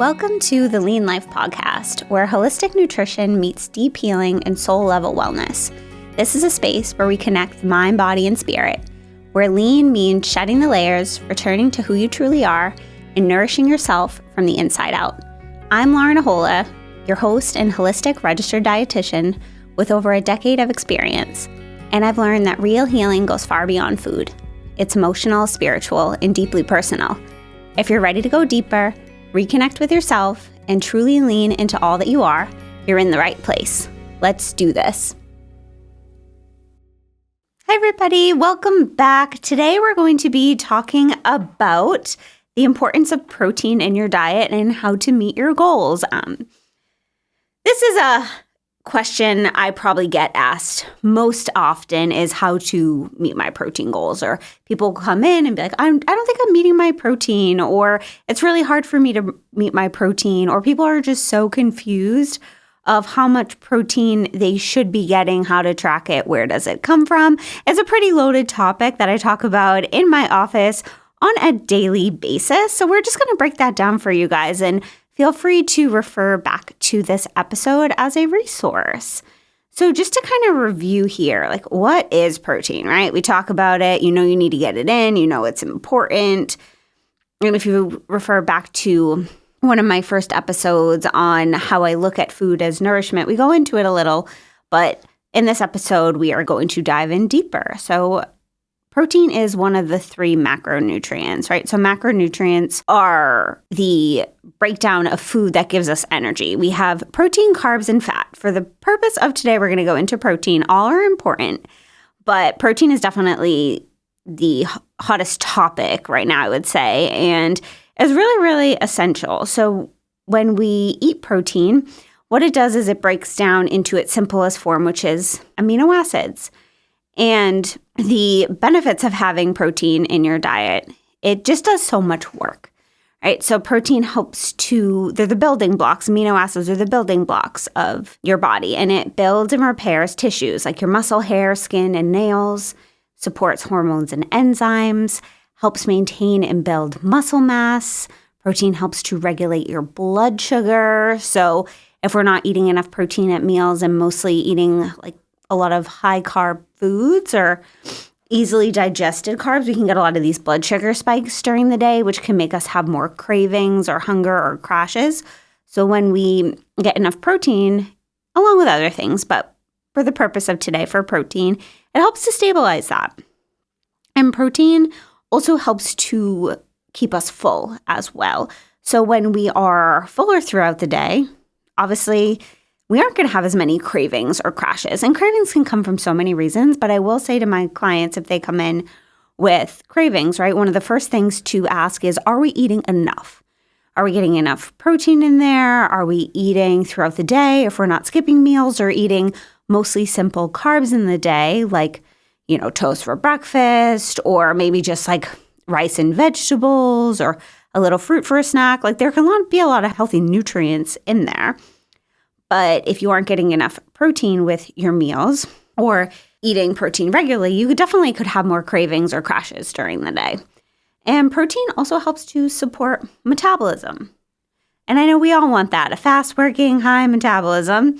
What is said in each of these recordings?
Welcome to the Lean Life podcast, where holistic nutrition meets deep healing and soul-level wellness. This is a space where we connect mind, body, and spirit, where lean means shedding the layers, returning to who you truly are, and nourishing yourself from the inside out. I'm Lauren Ahola, your host and holistic registered dietitian with over a decade of experience, and I've learned that real healing goes far beyond food. It's emotional, spiritual, and deeply personal. If you're ready to go deeper, reconnect with yourself, and truly lean into all that you are, you're in the right place. Let's do this. Hi, everybody. Welcome back. Today, we're going to be talking about the importance of protein in your diet and how to meet your goals. This is a question I probably get asked most often is how to meet my protein goals, or people come in and be like, I don't think I'm meeting my protein, or it's really hard for me to meet my protein, or people are just so confused of how much protein they should be getting, how to track it, where does it come from. It's a pretty loaded topic that I talk about in my office on a daily basis. So we're just going to break that down for you guys, and feel free to refer back to this episode as a resource. So just to kind of review here, like, what is protein, right? We talk about it, you know you need to get it in, you know it's important. And if you refer back to one of my first episodes on how I look at food as nourishment, we go into it a little, but in this episode, we are going to dive in deeper. So protein is one of the three macronutrients, right? So macronutrients are the breakdown of food that gives us energy. We have protein, carbs, and fat. For the purpose of today, we're going to go into protein. All are important, but protein is definitely the hottest topic right now, I would say, and is really, really essential. So when we eat protein, what it does is it breaks down into its simplest form, which is amino acids. And the benefits of having protein in your diet, it just does so much work, right? So protein they're the building blocks. Amino acids are the building blocks of your body, and it builds and repairs tissues like your muscle, hair, skin, and nails, supports hormones and enzymes, helps maintain and build muscle mass. Protein helps to regulate your blood sugar. So if we're not eating enough protein at meals and mostly eating like a lot of high carb foods or easily digested carbs, we can get a lot of these blood sugar spikes during the day, which can make us have more cravings or hunger or crashes. So when we get enough protein, along with other things, but for the purpose of today, for protein, it helps to stabilize that. And protein also helps to keep us full as well. So when we are fuller throughout the day, obviously, we aren't going to have as many cravings or crashes. And cravings can come from so many reasons, but I will say to my clients, if they come in with cravings, right, one of the first things to ask is, are we eating enough? Are we getting enough protein in there? Are we eating throughout the day? If we're not skipping meals or eating mostly simple carbs in the day, like, you know, toast for breakfast, or maybe just like rice and vegetables, or a little fruit for a snack, like there can be a lot of healthy nutrients in there. But if you aren't getting enough protein with your meals or eating protein regularly, you definitely could have more cravings or crashes during the day. And protein also helps to support metabolism. And I know we all want that, a fast-working, high metabolism.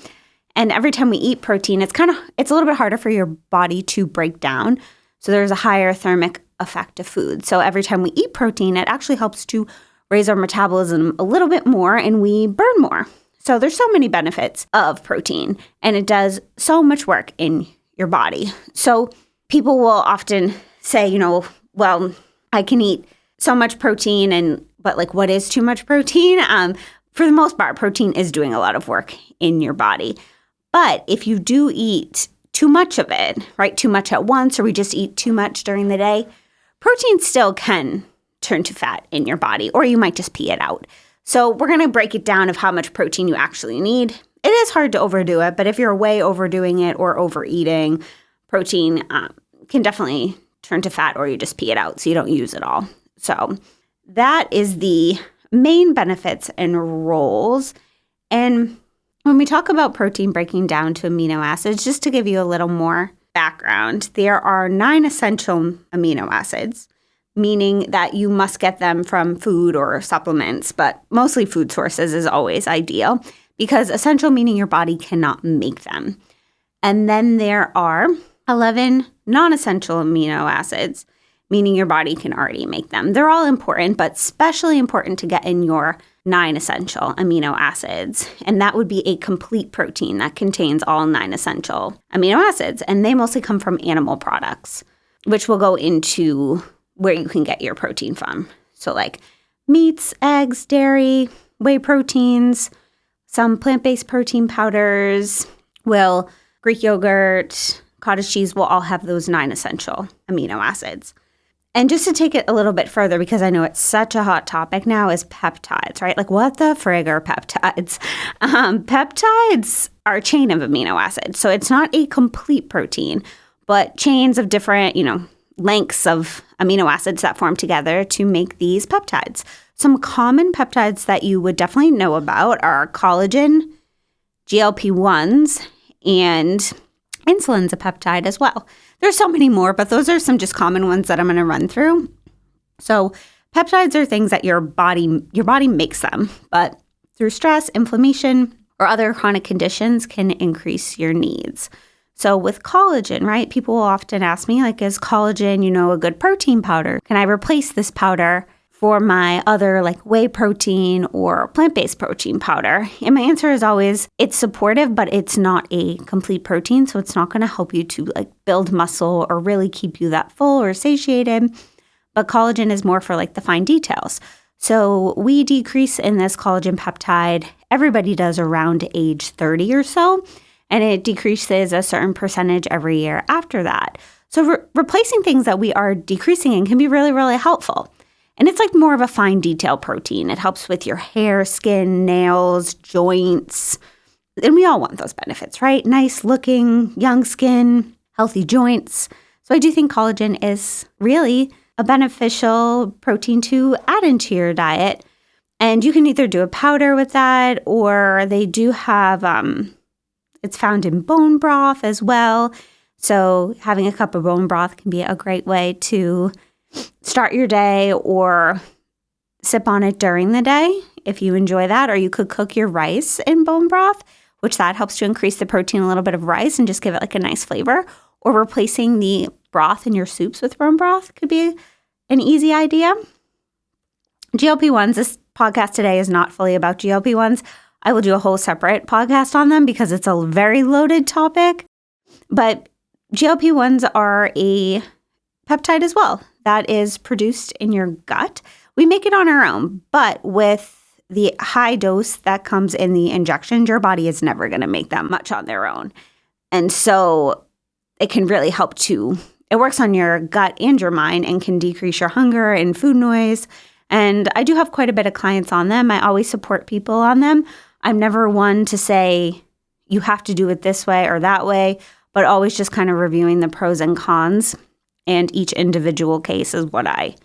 And every time we eat protein, it's a little bit harder for your body to break down. So there's a higher thermic effect of food. So every time we eat protein, it actually helps to raise our metabolism a little bit more, and we burn more. So there's so many benefits of protein, and it does so much work in your body. So people will often say, you know, well, I can eat so much protein, but like, what is too much protein? For the most part, protein is doing a lot of work in your body. But if you do eat too much of it, right, too much at once, or we just eat too much during the day, protein still can turn to fat in your body, or you might just pee it out. So we're going to break it down of how much protein you actually need. It is hard to overdo it, but if you're way overdoing it or overeating, protein can definitely turn to fat, or you just pee it out so you don't use it all. So that is the main benefits and roles. And when we talk about protein breaking down to amino acids, just to give you a little more background, there are 9 essential amino acids. meaning that you must get them from food or supplements, but mostly food sources is always ideal because essential meaning your body cannot make them. And then there are 11 non-essential amino acids, meaning your body can already make them. They're all important, but especially important to get in your 9 essential amino acids. And that would be a complete protein that contains all 9 essential amino acids. And they mostly come from animal products, which will go into where you can get your protein from. So like meats, eggs, dairy, whey proteins, some plant-based protein powders, Greek yogurt, cottage cheese will all have those 9 essential amino acids. And just to take it a little bit further, because I know it's such a hot topic now, is peptides, right? Like what the frig are peptides? Peptides are a chain of amino acids. So it's not a complete protein, but chains of different, lengths of amino acids that form together to make these peptides. Some common peptides that you would definitely know about are collagen, GLP-1s, and insulin's a peptide as well. There's so many more, but those are some just common ones that I'm going to run through. So peptides are things that your body makes them, but through stress, inflammation, or other chronic conditions can increase your needs. So with collagen, right, people will often ask me, like, is collagen, a good protein powder? Can I replace this powder for my other like whey protein or plant-based protein powder? And my answer is always, it's supportive, but it's not a complete protein. So it's not going to help you to like build muscle or really keep you that full or satiated. But collagen is more for like the fine details. So we decrease in this collagen peptide. Everybody does around age 30 or so. And it decreases a certain percentage every year after that. So replacing things that we are decreasing in can be really, really helpful. And it's like more of a fine detail protein. It helps with your hair, skin, nails, joints. And we all want those benefits, right? Nice looking, young skin, healthy joints. So I do think collagen is really a beneficial protein to add into your diet. And you can either do a powder with that, or they do have, it's found in bone broth as well. So having a cup of bone broth can be a great way to start your day or sip on it during the day if you enjoy that. Or you could cook your rice in bone broth, which that helps to increase the protein, a little bit of rice, and just give it like a nice flavor. Or replacing the broth in your soups with bone broth could be an easy idea. GLP-1s, this podcast today is not fully about GLP-1s. I will do a whole separate podcast on them because it's a very loaded topic. But GLP-1s are a peptide as well that is produced in your gut. We make it on our own, but with the high dose that comes in the injections, your body is never going to make that much on their own. And so it can really help it works on your gut and your mind and can decrease your hunger and food noise. And I do have quite a bit of clients on them. I always support people on them. I'm never one to say you have to do it this way or that way, but always just kind of reviewing the pros and cons. And each individual case is what I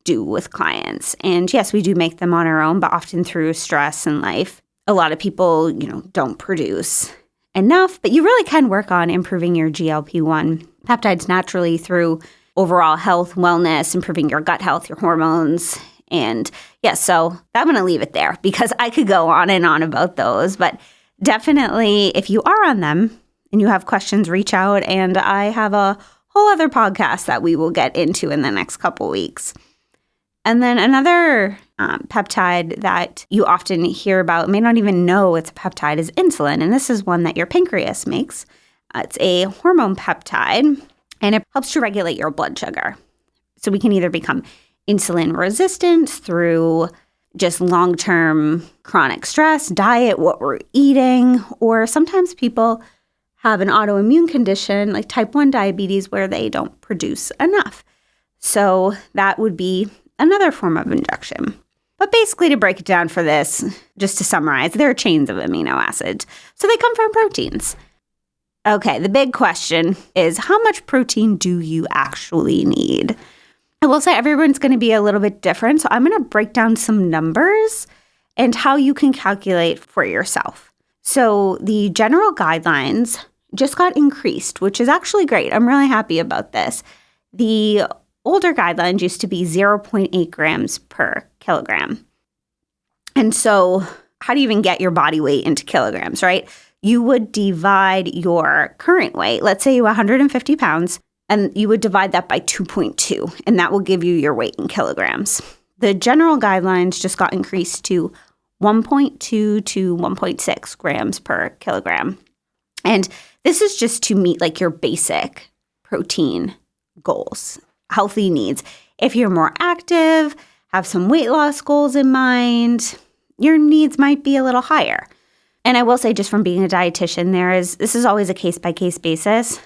do with clients. And yes, we do make them on our own, but often through stress and life, a lot of people, don't produce enough. But you really can work on improving your GLP-1 peptides naturally through overall health, wellness, improving your gut health, your hormones. And yeah, so I'm going to leave it there because I could go on and on about those. But definitely, if you are on them and you have questions, reach out. And I have a whole other podcast that we will get into in the next couple weeks. And then another peptide that you often hear about, may not even know it's a peptide, is insulin. And this is one that your pancreas makes. It's a hormone peptide, and it helps to regulate your blood sugar. So we can either become insulin resistant through just long-term chronic stress, diet, what we're eating, or sometimes people have an autoimmune condition like type 1 diabetes where they don't produce enough. So that would be another form of injection. But basically, to break it down for this, just to summarize, there are chains of amino acids. So they come from proteins. Okay, the big question is, how much protein do you actually need? I will say everyone's going to be a little bit different. So I'm going to break down some numbers and how you can calculate for yourself. So the general guidelines just got increased, which is actually great. I'm really happy about this. The older guidelines used to be 0.8 grams per kilogram. And so how do you even get your body weight into kilograms, right? You would divide your current weight, let's say you're 150 pounds, and you would divide that by 2.2, and that will give you your weight in kilograms. The general guidelines just got increased to 1.2 to 1.6 grams per kilogram. And this is just to meet like your basic protein goals, healthy needs. If you're more active, have some weight loss goals in mind, your needs might be a little higher. And I will say, just from being a dietitian, this is always a case-by-case basis.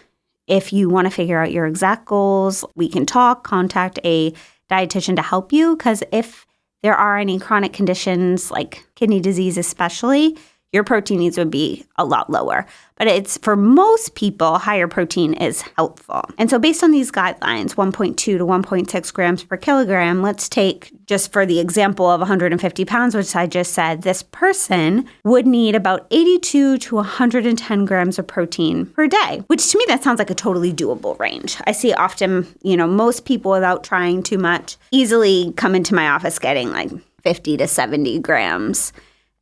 If you want to figure out your exact goals, we can contact a dietitian to help you, because if there are any chronic conditions like kidney disease especially, your protein needs would be a lot lower. But it's for most people, higher protein is helpful. And so based on these guidelines, 1.2 to 1.6 grams per kilogram, let's take, just for the example of 150 pounds, which I just said, this person would need about 82 to 110 grams of protein per day, which to me, that sounds like a totally doable range. I see often, most people, without trying too much, easily come into my office getting like 50 to 70 grams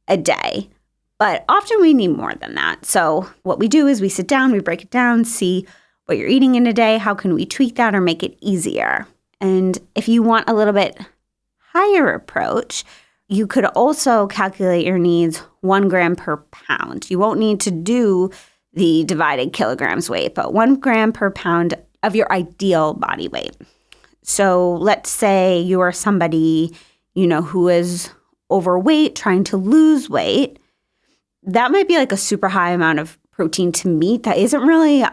a day. But often we need more than that. So what we do is we sit down, we break it down, see what you're eating in a day, how can we tweak that or make it easier. And if you want a little bit higher approach, you could also calculate your needs 1 gram per pound. You won't need to do the divided kilograms weight, but 1 gram per pound of your ideal body weight. So let's say you are somebody, who is overweight, trying to lose weight. That might be like a super high amount of protein to meet that isn't really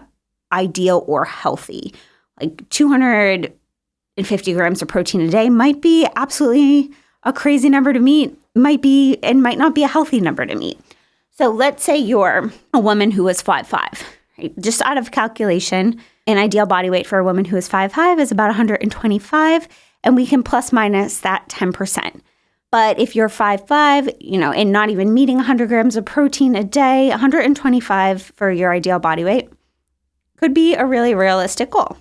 ideal or healthy. Like 250 grams of protein a day might be absolutely a crazy number to meet, might not be a healthy number to meet. So let's say you're a woman who is 5'5", right? Just out of calculation, an ideal body weight for a woman who is 5'5" is about 125, and we can plus minus that 10%. But if you're 5'5", and not even meeting 100 grams of protein a day, 125 for your ideal body weight could be a really realistic goal.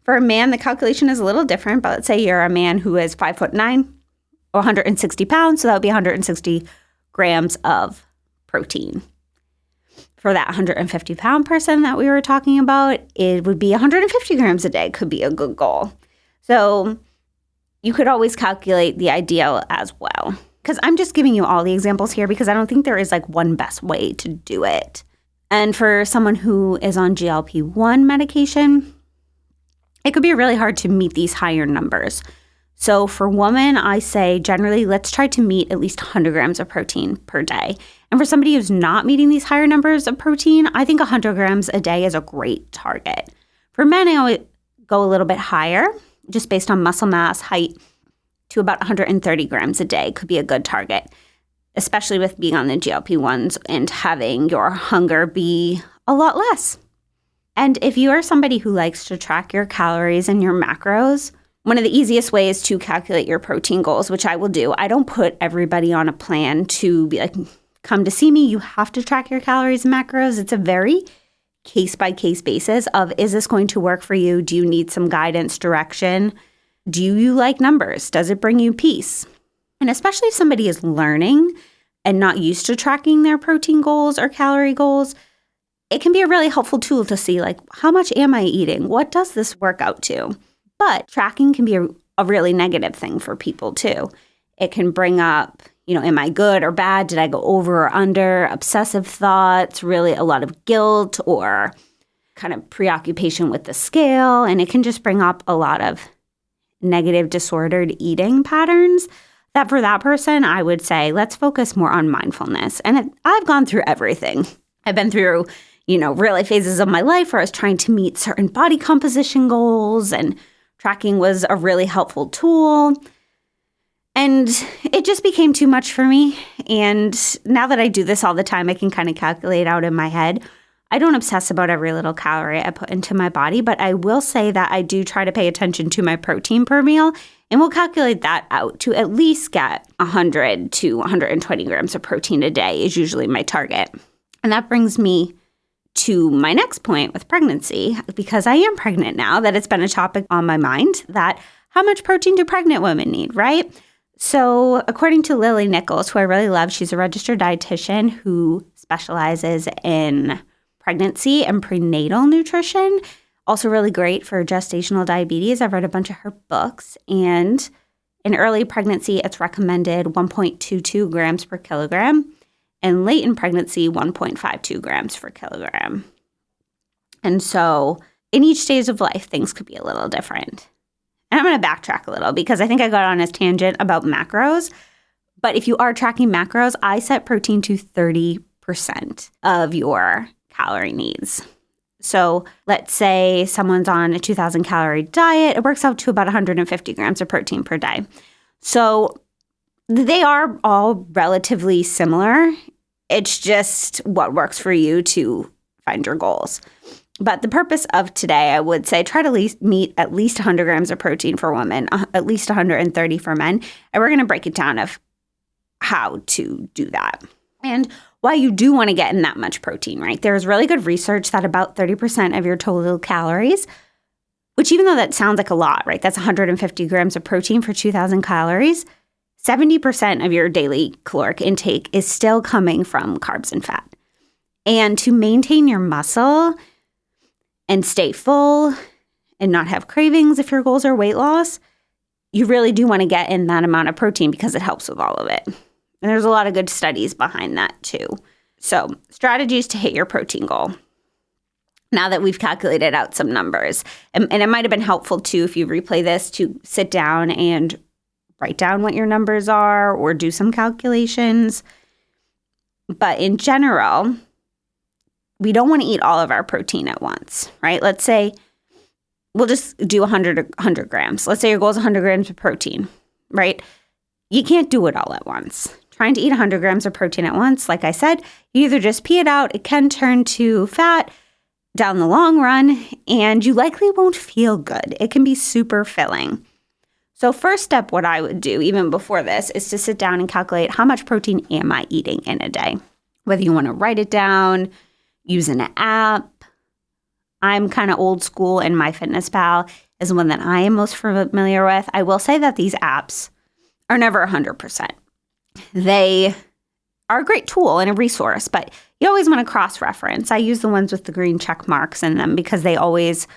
For a man, the calculation is a little different, but let's say you're a man who is 5'9", or 160 pounds, so that would be 160 grams of protein. For that 150-pound person that we were talking about, it would be 150 grams a day could be a good goal. So you could always calculate the ideal as well. Because I'm just giving you all the examples here because I don't think there is like one best way to do it. And for someone who is on GLP-1 medication, it could be really hard to meet these higher numbers. So for women, I say generally, let's try to meet at least 100 grams of protein per day. And for somebody who's not meeting these higher numbers of protein, I think 100 grams a day is a great target. For men, I always go a little bit higher, just based on muscle mass, height, to about 130 grams a day could be a good target, especially with being on the GLP-1s and having your hunger be a lot less. And if you are somebody who likes to track your calories and your macros, one of the easiest ways to calculate your protein goals, which I will do, I don't put everybody on a plan to be like, come to see me, you have to track your calories and macros. It's a very case-by-case basis of, is this going to work for you? Do you need some guidance, direction? Do you like numbers? Does it bring you peace? And especially if somebody is learning and not used to tracking their protein goals or calorie goals, it can be a really helpful tool to see, like, how much am I eating? What does this work out to? But tracking can be a really negative thing for people too. It can bring up, am I good or bad? Did I go over or under? Obsessive thoughts, really a lot of guilt or kind of preoccupation with the scale. And it can just bring up a lot of negative disordered eating patterns that for that person, I would say, let's focus more on mindfulness. And I've gone through everything. I've been through, really phases of my life where I was trying to meet certain body composition goals, and tracking was a really helpful tool. And it just became too much for me. And now that I do this all the time, I can kind of calculate out in my head. I don't obsess about every little calorie I put into my body, but I will say that I do try to pay attention to my protein per meal, and we'll calculate that out to at least get 100 to 120 grams of protein a day is usually my target. And that brings me to my next point with pregnancy, because I am pregnant now, that it's been a topic on my mind, that how much protein do pregnant women need, right? So according to Lily Nichols, who I really love, she's a registered dietitian who specializes in pregnancy and prenatal nutrition. Also really great for gestational diabetes. I've read a bunch of her books. And in early pregnancy, it's recommended 1.22 grams per kilogram. And late in pregnancy, 1.52 grams per kilogram. And so in each stage of life, things could be a little different. And I'm going to backtrack a little because I think I got on a tangent about macros. But if you are tracking macros, I set protein to 30% of your calorie needs. So let's say someone's on a 2,000 calorie diet. It works out to about 150 grams of protein per day. So they are all relatively similar. It's just what works for you to find your goals. But the purpose of today, I would say, try to meet at least 100 grams of protein for women, at least 130 for men. And we're going to break it down of how to do that. And why you do want to get in that much protein, right? There's really good research that about 30% of your total calories, which even though that sounds like a lot, right? That's 150 grams of protein for 2,000 calories. 70% of your daily caloric intake is still coming from carbs and fat. And to maintain your muscle and stay full and not have cravings if your goals are weight loss, you really do want to get in that amount of protein because it helps with all of it. And there's a lot of good studies behind that too. So strategies to hit your protein goal. Now that we've calculated out some numbers, and it might have been helpful too if you replay this to sit down and write down what your numbers are or do some calculations. But in general, we don't want to eat all of our protein at once, right? Let's say we'll just do 100 grams. Let's say your goal is 100 grams of protein, right? You can't do it all at once. Trying to eat 100 grams of protein at once, like I said, you either just pee it out, it can turn to fat down the long run, and you likely won't feel good. It can be super filling. So first step, what I would do even before this is to sit down and calculate how much protein am I eating in a day? Whether you want to write it down, use an app. I'm kind of old school, and MyFitnessPal is one that I am most familiar with. I will say that these apps are never 100%. They are a great tool and a resource, but you always want to cross-reference. I use the ones with the green check marks in them because they always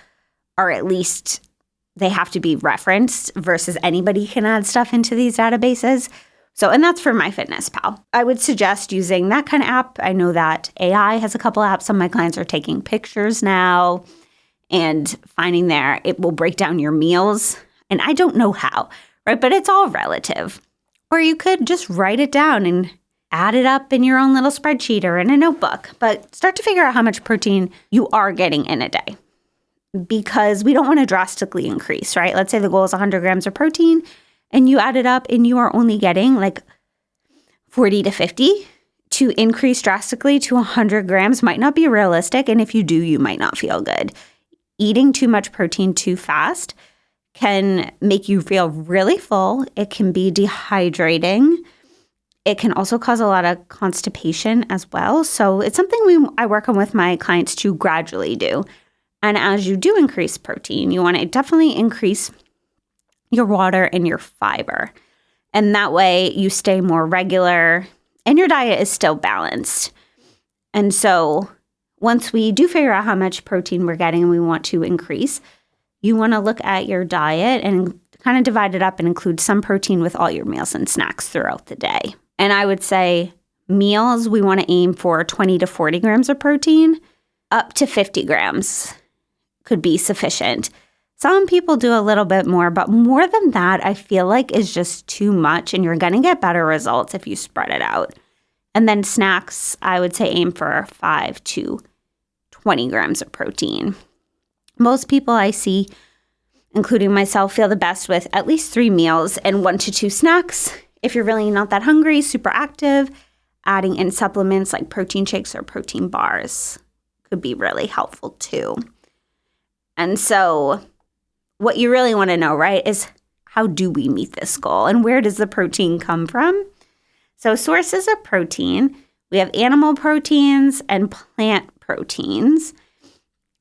are, at least they have to be referenced versus anybody can add stuff into these databases. So, and that's for MyFitnessPal. I would suggest using that kind of app. I know that AI has a couple apps. Some of my clients are taking pictures now and finding there, it will break down your meals. And I don't know how, right? But it's all relative. Or you could just write it down and add it up in your own little spreadsheet or in a notebook. But start to figure out how much protein you are getting in a day, because we don't want to drastically increase, right? Let's say the goal is 100 grams of protein and you add it up and you are only getting like 40 to 50. To increase drastically to 100 grams might not be realistic. And if you do, you might not feel good. Eating too much protein too fast can make you feel really full. It can be dehydrating. It can also cause a lot of constipation as well. So it's something I work on with my clients to gradually do. And as you do increase protein, you want to definitely increase your water and your fiber. And that way you stay more regular and your diet is still balanced. And so once we do figure out how much protein we're getting and we want to increase, you want to look at your diet and kind of divide it up and include some protein with all your meals and snacks throughout the day. And I would say meals, we want to aim for 20 to 40 grams of protein. Up to 50 grams could be sufficient. Some people do a little bit more, but more than that, I feel like is just too much, and you're going to get better results if you spread it out. And then snacks, I would say aim for 5 to 20 grams of protein. Most people I see, including myself, feel the best with at least 3 meals and 1 to 2 snacks. If you're really not that hungry, super active, adding in supplements like protein shakes or protein bars could be really helpful too. And so what you really want to know, right, is how do we meet this goal and where does the protein come from? So sources of protein, we have animal proteins and plant proteins.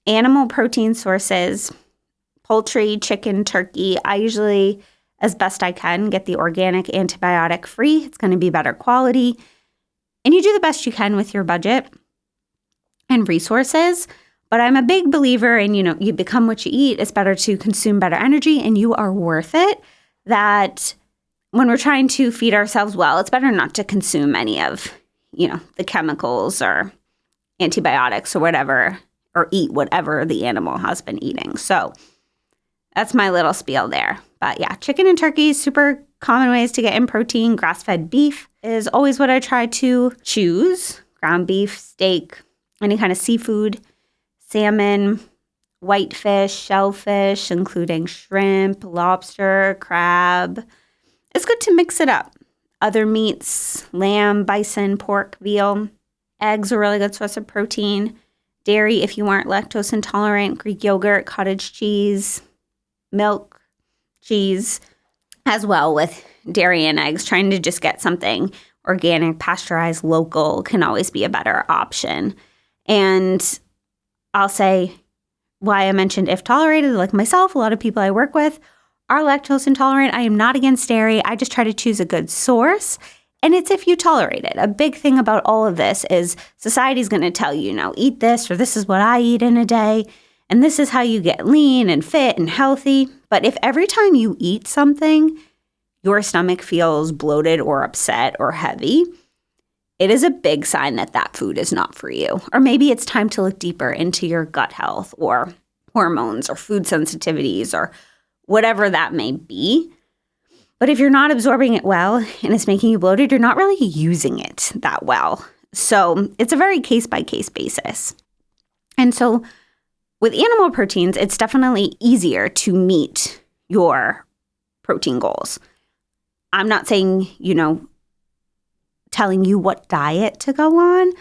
Animal protein sources, poultry, chicken, turkey. I usually, as best I can, get the organic antibiotic free. It's going to be better quality. And you do the best you can with your budget and resources. But I'm a big believer in, you become what you eat. It's better to consume better energy, and you are worth it. That when we're trying to feed ourselves well, it's better not to consume any of, the chemicals or antibiotics or whatever, or eat whatever the animal has been eating. So that's my little spiel there. But yeah, chicken and turkey, super common ways to get in protein. Grass-fed beef is always what I try to choose. Ground beef, steak, any kind of seafood. Salmon, whitefish, shellfish, including shrimp, lobster, crab. It's good to mix it up. Other meats, lamb, bison, pork, veal. Eggs are a really good source of protein. Dairy, if you aren't lactose intolerant, Greek yogurt, cottage cheese, milk, cheese, as well with dairy and eggs. Trying to just get something organic, pasteurized, local can always be a better option. And I'll say why I mentioned if tolerated, like myself, a lot of people I work with are lactose intolerant. I am not against dairy. I just try to choose a good source. And it's if you tolerate it. A big thing about all of this is society's going to tell you, eat this, or this is what I eat in a day. And this is how you get lean and fit and healthy. But if every time you eat something, your stomach feels bloated or upset or heavy, it is a big sign that that food is not for you. Or maybe it's time to look deeper into your gut health or hormones or food sensitivities or whatever that may be. But if you're not absorbing it well and it's making you bloated, you're not really using it that well. So it's a very case-by-case basis. And so with animal proteins, it's definitely easier to meet your protein goals. I'm not saying, telling you what diet to go on.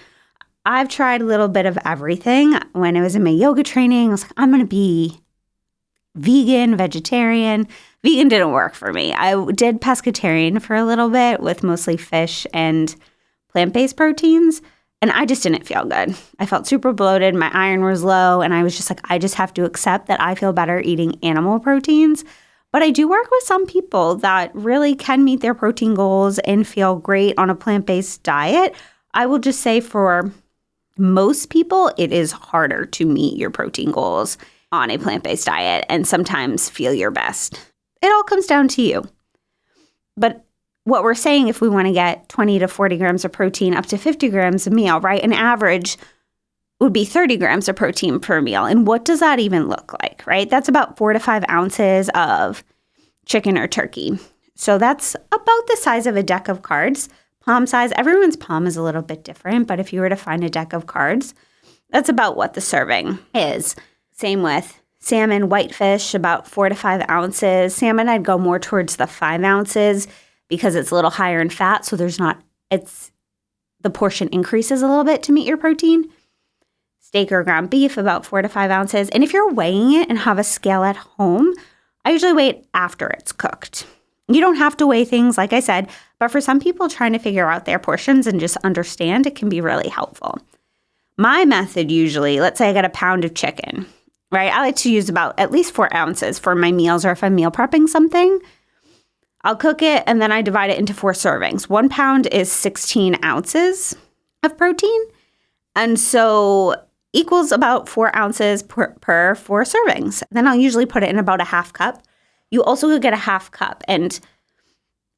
I've tried a little bit of everything. When I was in my yoga training, I was like, I'm going to be vegan, vegetarian. Vegan didn't work for me. I did pescatarian for a little bit with mostly fish and plant-based proteins, and I just didn't feel good. I felt super bloated. My iron was low, and I was just like, I just have to accept that I feel better eating animal proteins. But I do work with some people that really can meet their protein goals and feel great on a plant-based diet. I will just say for most people, it is harder to meet your protein goals on a plant-based diet and sometimes feel your best. It all comes down to you. But what we're saying, if we want to get 20 to 40 grams of protein, up to 50 grams a meal, right? An average would be 30 grams of protein per meal. And what does that even look like, right? That's about 4 to 5 ounces of chicken or turkey. So that's about the size of a deck of cards, palm size. Everyone's palm is a little bit different, but if you were to find a deck of cards, that's about what the serving is. Same with salmon, whitefish, about 4 to 5 ounces. Salmon, I'd go more towards the 5 ounces because it's a little higher in fat. So the portion increases a little bit to meet your protein. Steak or ground beef, about 4 to 5 ounces. And if you're weighing it and have a scale at home, I usually weigh it after it's cooked. You don't have to weigh things, like I said, but for some people trying to figure out their portions and just understand, it can be really helpful. My method usually, let's say I got a pound of chicken, right? I like to use about at least 4 ounces for my meals, or if I'm meal prepping something, I'll cook it and then I divide it into 4 servings. 1 pound is 16 ounces of protein. And so equals about 4 ounces per 4 servings. Then I'll usually put it in about a half cup. You also could get a half cup, and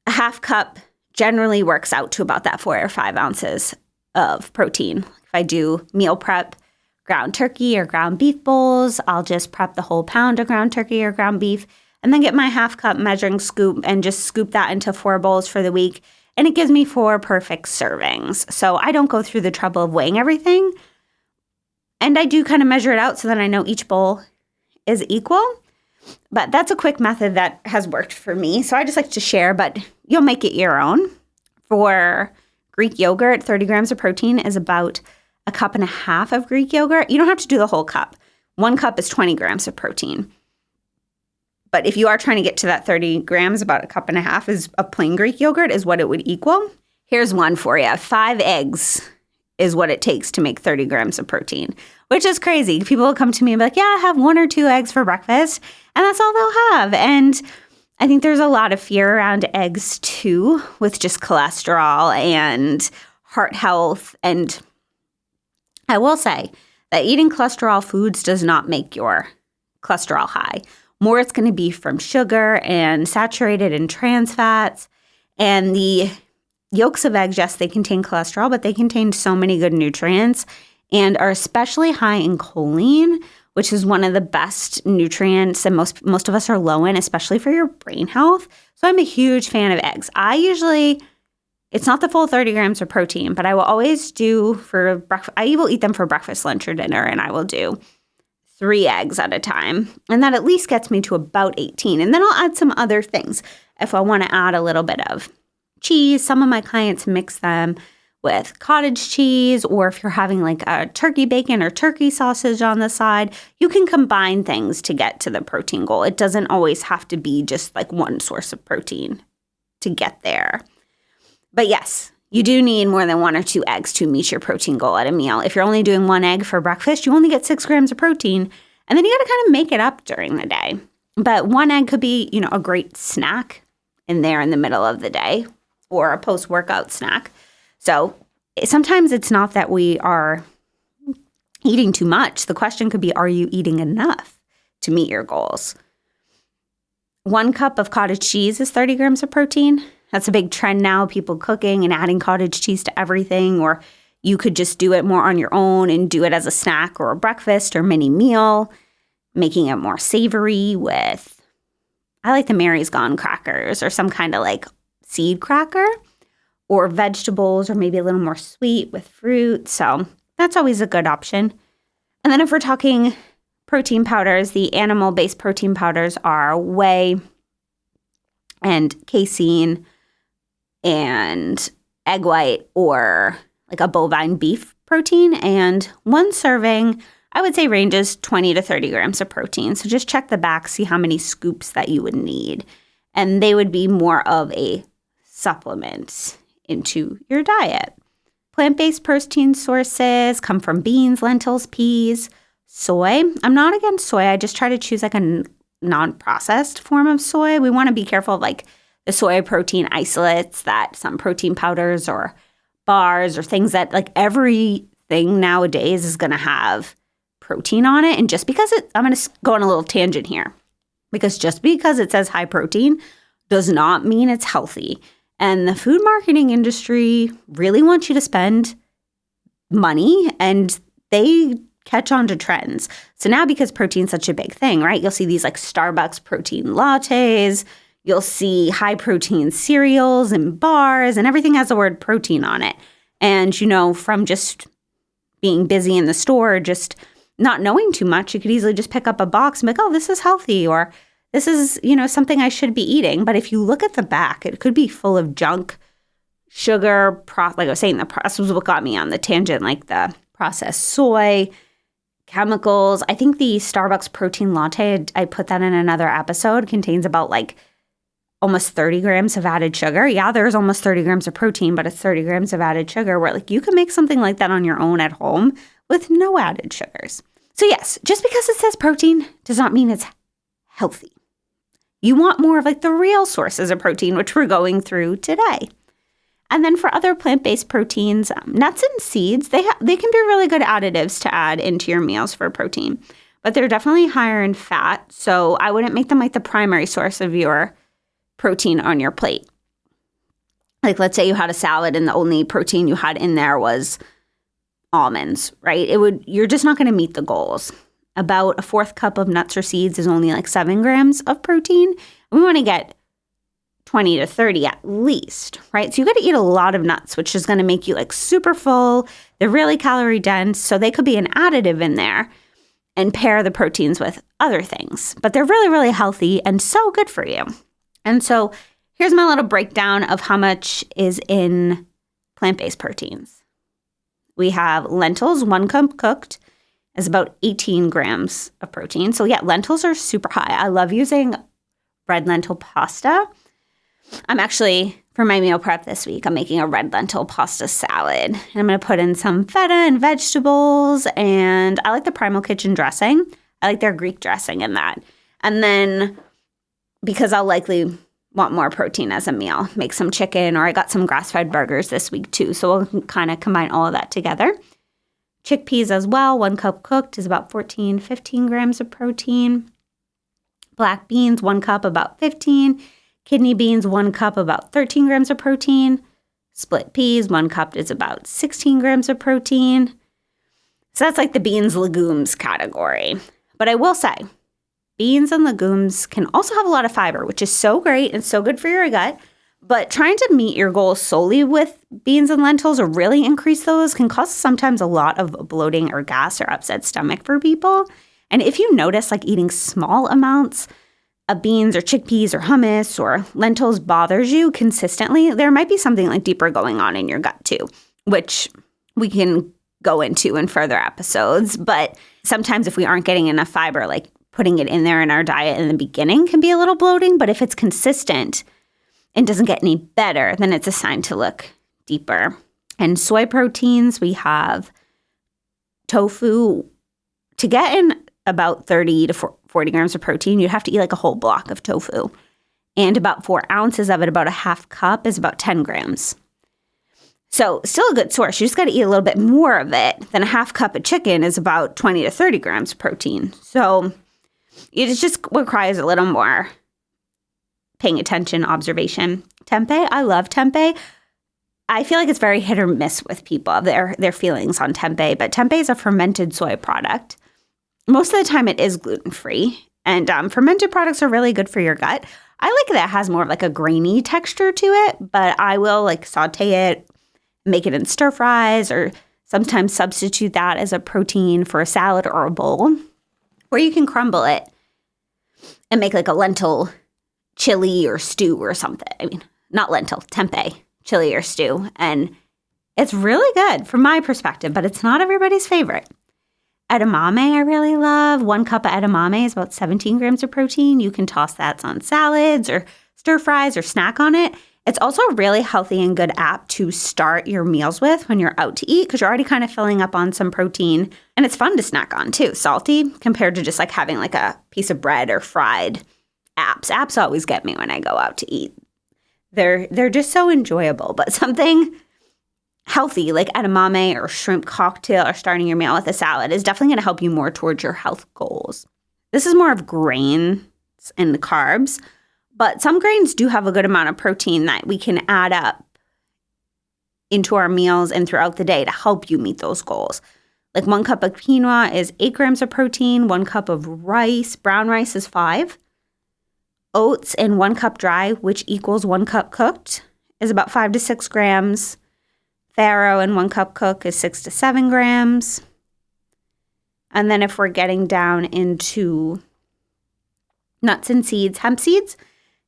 a half cup generally works out to about that 4 or 5 ounces of protein. If I do meal prep ground turkey or ground beef bowls, I'll just prep the whole pound of ground turkey or ground beef and then get my half cup measuring scoop and just scoop that into 4 bowls for the week. And it gives me 4 perfect servings. So I don't go through the trouble of weighing everything. And I do kind of measure it out so that I know each bowl is equal. But that's a quick method that has worked for me. So I just like to share, but you'll make it your own. For Greek yogurt, 30 grams of protein is about a cup and a half of Greek yogurt. You don't have to do the whole cup. 1 cup is 20 grams of protein. But if you are trying to get to that 30 grams, about a cup and a half is of plain Greek yogurt is what it would equal. Here's one for you. 5 eggs is what it takes to make 30 grams of protein, which is crazy. People will come to me and be like, yeah, I have 1 or 2 eggs for breakfast, and that's all they'll have. And I think there's a lot of fear around eggs too, with just cholesterol and heart health. And I will say that eating cholesterol foods does not make your cholesterol high. More it's going to be from sugar and saturated and trans fats. And the yolks of eggs, yes, they contain cholesterol, but they contain so many good nutrients and are especially high in choline, which is one of the best nutrients and most of us are low in, especially for your brain health. So I'm a huge fan of eggs. It's not the full 30 grams of protein, but I will always do for breakfast. I will eat them for breakfast, lunch, or dinner, and I will do 3 eggs at a time. And that at least gets me to about 18. And then I'll add some other things. If I want to add a little bit of cheese, some of my clients mix them with cottage cheese, or if you're having like a turkey bacon or turkey sausage on the side, you can combine things to get to the protein goal. It doesn't always have to be just like one source of protein to get there. But yes, you do need more than 1 or 2 eggs to meet your protein goal at a meal. If you're only doing 1 egg for breakfast, you only get 6 grams of protein, and then you got to kind of make it up during the day. But 1 egg could be, a great snack in the middle of the day, or a post-workout snack. So sometimes it's not that we are eating too much. The question could be, are you eating enough to meet your goals? 1 cup of cottage cheese is 30 grams of protein. That's a big trend now, people cooking and adding cottage cheese to everything, or you could just do it more on your own and do it as a snack or a breakfast or mini meal, making it more savory with, I like the Mary's Gone crackers or some kind of like seed cracker, or vegetables, or maybe a little more sweet with fruit. So that's always a good option. And then if we're talking protein powders, the animal-based protein powders are whey and casein and egg white, or like a bovine beef protein. And 1 serving, I would say, ranges 20 to 30 grams of protein. So just check the back, see how many scoops that you would need. And they would be more of a supplement into your diet. Plant-based protein sources come from beans, lentils, peas, soy. I'm not against soy. I just try to choose like a non-processed form of soy. We want to be careful of like the soy protein isolates that some protein powders or bars or things that like everything nowadays is going to have protein on it. And just because I'm going to go on a little tangent here, because just because it says high protein does not mean it's healthy. And the food marketing industry really wants you to spend money, and they catch on to trends. So now, because protein's such a big thing, right? You'll see these like Starbucks protein lattes. You'll see high protein cereals and bars, and everything has the word protein on it. And, from just being busy in the store, just not knowing too much, you could easily just pick up a box and be like, oh, this is healthy, or this is, something I should be eating. But if you look at the back, it could be full of junk, sugar, like I was saying, the process was what got me on the tangent, like the processed soy, chemicals. I think the Starbucks protein latte, I put that in another episode, contains about like almost 30 grams of added sugar. Yeah, there's almost 30 grams of protein, but it's 30 grams of added sugar, where like you can make something like that on your own at home with no added sugars. So yes, just because it says protein does not mean it's healthy. You want more of like the real sources of protein, which we're going through today. And then for other plant-based proteins, nuts and seeds, they can be really good additives to add into your meals for protein, but they're definitely higher in fat. So I wouldn't make them like the primary source of your protein on your plate. Like let's say you had a salad and the only protein you had in there was almonds, right? You're just not going to meet the goals. About a 4th cup of nuts or seeds is only like 7 grams of protein. We want to get 20 to 30 at least, right? So you got to eat a lot of nuts, which is going to make you like super full. They're really calorie dense, so they could be an additive in there and pair the proteins with other things. But they're really, really healthy and so good for you. And so here's my little breakdown of how much is in plant-based proteins. We have lentils, 1 cup cooked, is about 18 grams of protein. So yeah, lentils are super high. I love using red lentil pasta. I'm actually, for my meal prep this week, I'm making a red lentil pasta salad. And I'm going to put in some feta and vegetables. And I like the Primal Kitchen dressing. I like their Greek dressing in that. And then, because I'll likely want more protein as a meal, make some chicken, or I got some grass-fed burgers this week too. So we'll kind of combine all of that together. Chickpeas as well, 1 cup cooked is about 15 grams of protein. Black beans, 1 cup, about 15. Kidney beans, 1 cup, about 13 grams of protein. Split peas, 1 cup is about 16 grams of protein. So that's like the beans, legumes category. But I will say, beans and legumes can also have a lot of fiber, which is so great and so good for your gut. But trying to meet your goals solely with beans and lentils or really increase those can cause sometimes a lot of bloating or gas or upset stomach for people. And if you notice like eating small amounts of beans or chickpeas or hummus or lentils bothers you consistently, there might be something like deeper going on in your gut too, which we can go into in further episodes. But sometimes if we aren't getting enough fiber, like putting it in there in our diet in the beginning can be a little bloating. But if it's consistent and doesn't get any better, then it's a sign to look deeper. And soy proteins, we have tofu. To get in about 30 to 40 grams of protein, you'd have to eat like a whole block of tofu. And about 4 ounces of it, about a half cup, is about 10 grams. So still a good source. You just got to eat a little bit more of it than a half cup of chicken is about 20 to 30 grams of protein. So it just requires a little more paying attention, observation. Tempeh, I love tempeh. I feel like it's very hit or miss with people, their feelings on tempeh. But tempeh is a fermented soy product. Most of the time it is gluten-free. And fermented products are really good for your gut. I like that it has more of like a grainy texture to it. But I will like saute it, make it in stir fries, or sometimes substitute that as a protein for a salad or a bowl. Or you can crumble it and make like a lentil chili or stew or something. I mean, not lentil, tempeh, chili or stew. And it's really good from my perspective, but it's not everybody's favorite. Edamame I really love. 1 cup of edamame is about 17 grams of protein. You can toss that on salads or stir fries or snack on it. It's also a really healthy and good app to start your meals with when you're out to eat because you're already kind of filling up on some protein. And it's fun to snack on too, salty, compared to just like having like a piece of bread or fried apps. Apps always get me when I go out to eat. They're just so enjoyable. But something healthy like edamame or shrimp cocktail or starting your meal with a salad is definitely going to help you more towards your health goals. This is more of grains and the carbs. But some grains do have a good amount of protein that we can add up into our meals and throughout the day to help you meet those goals. Like 1 cup of quinoa is 8 grams of protein. 1 cup of rice, brown rice, is 5. Oats in 1 cup dry, which equals 1 cup cooked, is about 5 to 6 grams. Farro in 1 cup cooked is 6 to 7 grams. And then if we're getting down into nuts and seeds, hemp seeds,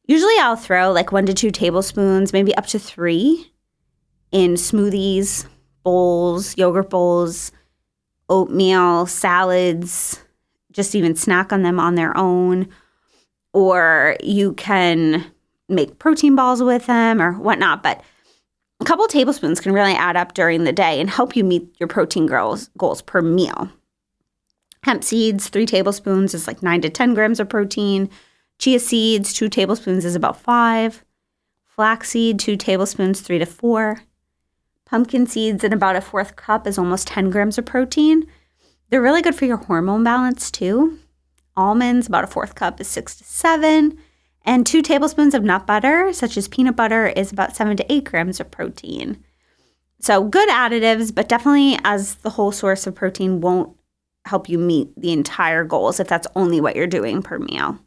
usually I'll throw like 1 to 2 tablespoons, maybe up to 3 in smoothies, bowls, yogurt bowls, oatmeal, salads, just even snack on them on their own. Or you can make protein balls with them or whatnot. But a couple tablespoons can really add up during the day and help you meet your protein goals per meal. Hemp seeds, 3 tablespoons is like 9 to 10 grams of protein. Chia seeds, 2 tablespoons is about 5. Flaxseed, 2 tablespoons, 3 to 4. Pumpkin seeds in about a 1/4 cup is almost 10 grams of protein. They're really good for your hormone balance too. Almonds, about a 1/4 cup is 6 to 7. And 2 tablespoons of nut butter, such as peanut butter, is about 7 to 8 grams of protein. So good additives, but definitely as the whole source of protein won't help you meet the entire goals if that's only what you're doing per meal.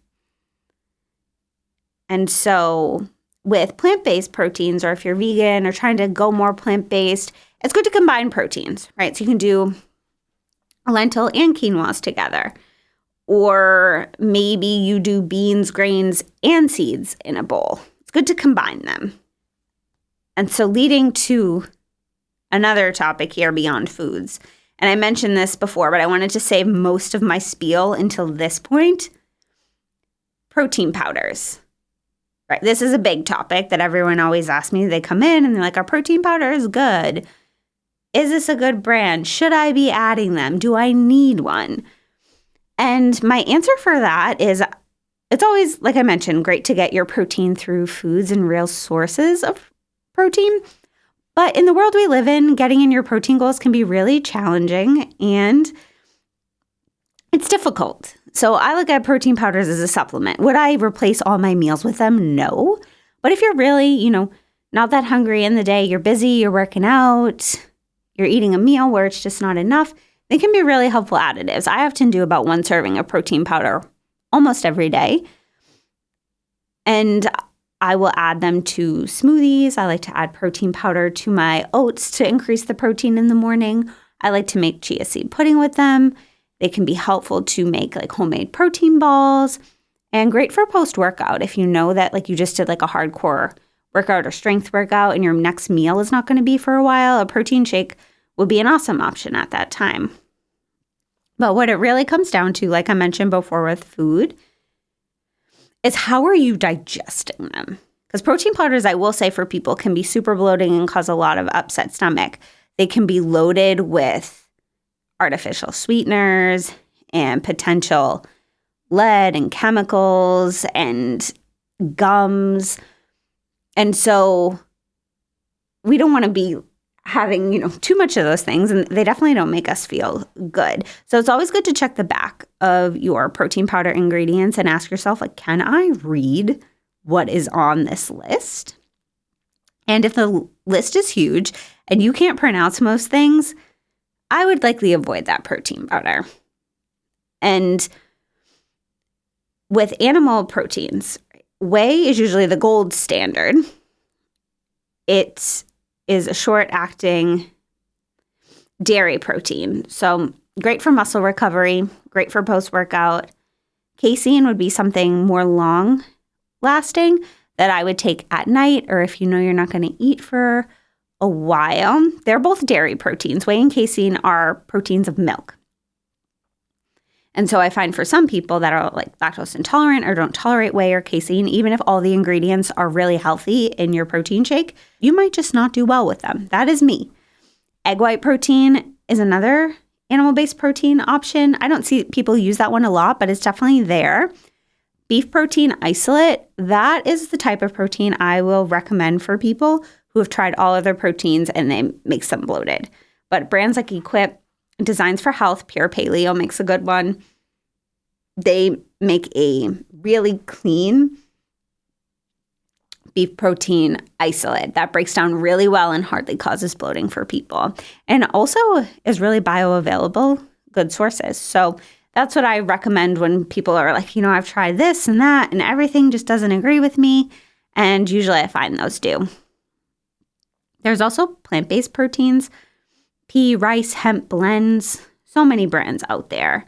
And so with plant-based proteins, or if you're vegan or trying to go more plant-based, it's good to combine proteins, right? So you can do lentil and quinoas together. Or maybe you do beans, grains, and seeds in a bowl. It's good to combine them. And so leading to another topic here beyond foods. And I mentioned this before, but I wanted to save most of my spiel until this point. Protein powders. Right. This is a big topic that everyone always asks me. They come in and they're like, our protein powder is good. Is this a good brand? Should I be adding them? Do I need one? And my answer for that is it's always, like I mentioned, great to get your protein through foods and real sources of protein. But in the world we live in, getting in your protein goals can be really challenging and it's difficult. So I look at protein powders as a supplement. Would I replace all my meals with them? No. But if you're really, not that hungry in the day, you're busy, you're working out, you're eating a meal where it's just not enough, they can be really helpful additives. I often do about 1 serving of protein powder almost every day. And I will add them to smoothies. I like to add protein powder to my oats to increase the protein in the morning. I like to make chia seed pudding with them. They can be helpful to make like homemade protein balls and great for post-workout. If you know that like you just did like a hardcore workout or strength workout and your next meal is not going to be for a while, a protein shake would be an awesome option at that time. But what it really comes down to, like I mentioned before with food, is how are you digesting them? Because protein powders, I will say for people, can be super bloating and cause a lot of upset stomach. They can be loaded with artificial sweeteners and potential lead and chemicals and gums. And so we don't want to be having, too much of those things, and they definitely don't make us feel good. So it's always good to check the back of your protein powder ingredients and ask yourself, like, can I read what is on this list? And if the list is huge and you can't pronounce most things, I would likely avoid that protein powder. And with animal proteins, whey is usually the gold standard. It is a short-acting dairy protein. So great for muscle recovery, great for post-workout. Casein would be something more long-lasting that I would take at night or if you know you're not going to eat for a while. They're both dairy proteins. Whey and casein are proteins of milk. And so I find for some people that are like lactose intolerant or don't tolerate whey or casein, even if all the ingredients are really healthy in your protein shake, you might just not do well with them. That is me. Egg white protein is another animal-based protein option. I don't see people use that one a lot, but it's definitely there. Beef protein isolate, that is the type of protein I will recommend for people who have tried all other proteins and they makes them bloated. But brands like Equip, Designs for Health, Pure Paleo makes a good one. They make a really clean beef protein isolate that breaks down really well and hardly causes bloating for people. And also is really bioavailable, good sources. So that's what I recommend when people are like, I've tried this and that and everything just doesn't agree with me. And usually I find those do. There's also plant-based proteins. Pea, rice, hemp blends, so many brands out there.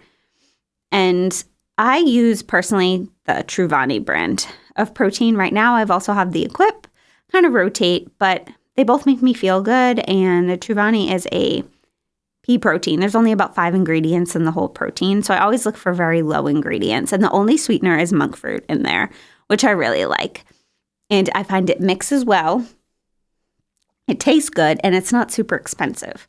And I use personally the Truvani brand of protein right now. I've also have the Equip, kind of rotate, but they both make me feel good. And the Truvani is a pea protein. There's only about 5 ingredients in the whole protein. So I always look for very low ingredients. And the only sweetener is monk fruit in there, which I really like. And I find it mixes well. It tastes good and it's not super expensive.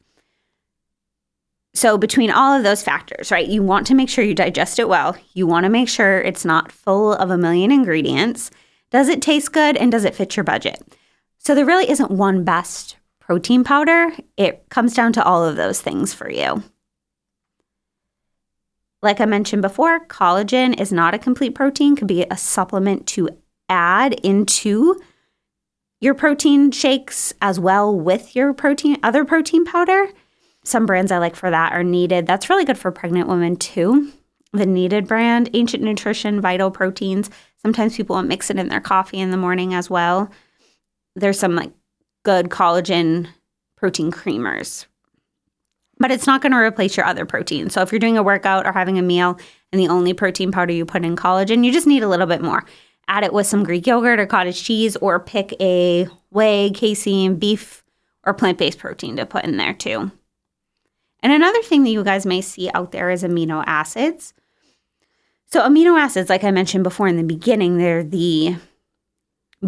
So between all of those factors, right, you want to make sure you digest it well. You want to make sure it's not full of a million ingredients. Does it taste good and does it fit your budget? So there really isn't one best protein powder. It comes down to all of those things for you. Like I mentioned before, collagen is not a complete protein, could be a supplement to add into your protein shakes as well with your other protein powder. Some brands I like for that are Needed. That's really good for pregnant women too. The Needed brand, Ancient Nutrition, Vital Proteins. Sometimes people will mix it in their coffee in the morning as well. There's some like good collagen protein creamers. But it's not going to replace your other protein. So if you're doing a workout or having a meal and the only protein powder you put in collagen, you just need a little bit more. Add it with some Greek yogurt or cottage cheese or pick a whey, casein, beef, or plant-based protein to put in there too. And another thing that you guys may see out there is amino acids. So amino acids, like I mentioned before in the beginning, they're the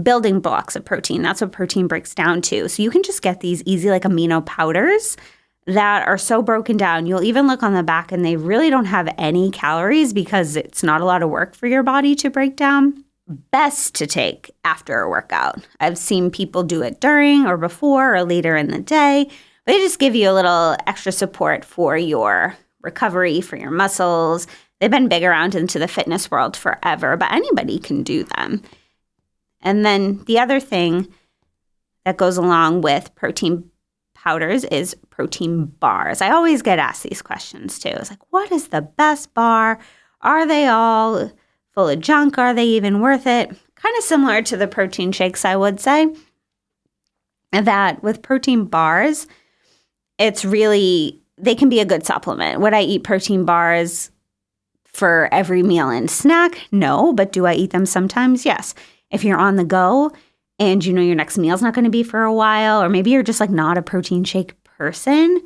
building blocks of protein. That's what protein breaks down to. So you can just get these easy like amino powders that are so broken down. You'll even look on the back and they really don't have any calories because it's not a lot of work for your body to break down. Best to take after a workout. I've seen people do it during or before or later in the day. They just give you a little extra support for your recovery, for your muscles. They've been big around into the fitness world forever, but anybody can do them. And then the other thing that goes along with protein powders is protein bars. I always get asked these questions too. It's like, what is the best bar? Are they all full of junk? Are they even worth it? Kind of similar to the protein shakes, I would say. That with protein bars, it's really, they can be a good supplement. Would I eat protein bars for every meal and snack? No, but do I eat them sometimes? Yes. If you're on the go and you know your next meal's not going to be for a while, or maybe you're just like not a protein shake person,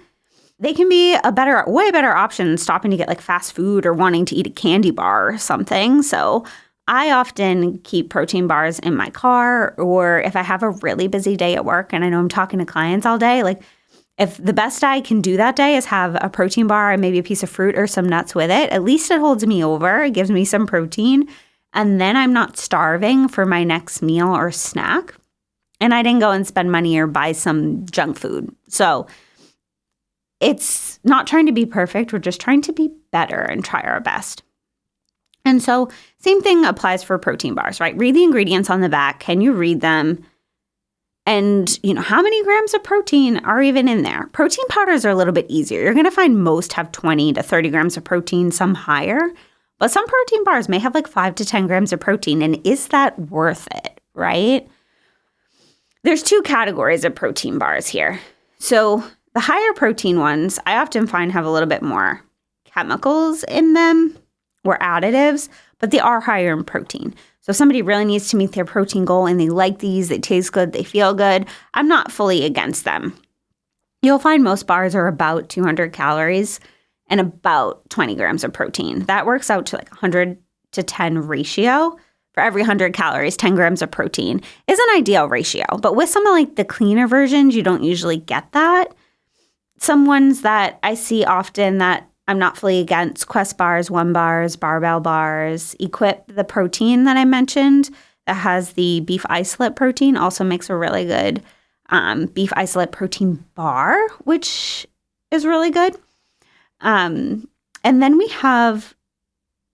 they can be a better, way better option than stopping to get like fast food or wanting to eat a candy bar or something. So I often keep protein bars in my car, or if I have a really busy day at work and I know I'm talking to clients all day, like if the best I can do that day is have a protein bar and maybe a piece of fruit or some nuts with it, at least it holds me over. It gives me some protein. And then I'm not starving for my next meal or snack. And I didn't go and spend money or buy some junk food. So it's not trying to be perfect. We're just trying to be better and try our best. And so same thing applies for protein bars, right? Read the ingredients on the back. Can you read them? And, how many grams of protein are even in there? Protein powders are a little bit easier. You're going to find most have 20 to 30 grams of protein, some higher. But some protein bars may have like 5 to 10 grams of protein. And is that worth it, right? There's 2 categories of protein bars here. So the higher protein ones, I often find have a little bit more chemicals in them or additives, but they are higher in protein. So if somebody really needs to meet their protein goal and they like these, they taste good, they feel good, I'm not fully against them. You'll find most bars are about 200 calories and about 20 grams of protein. That works out to like 100 to 10 ratio. For every 100 calories, 10 grams of protein is an ideal ratio. But with some of like the cleaner versions, you don't usually get that. Some ones that I see often that I'm not fully against, Quest bars, One bars, Barbell bars, Equip, the protein that I mentioned that has the beef isolate protein also makes a really good beef isolate protein bar, which is really good. And then we have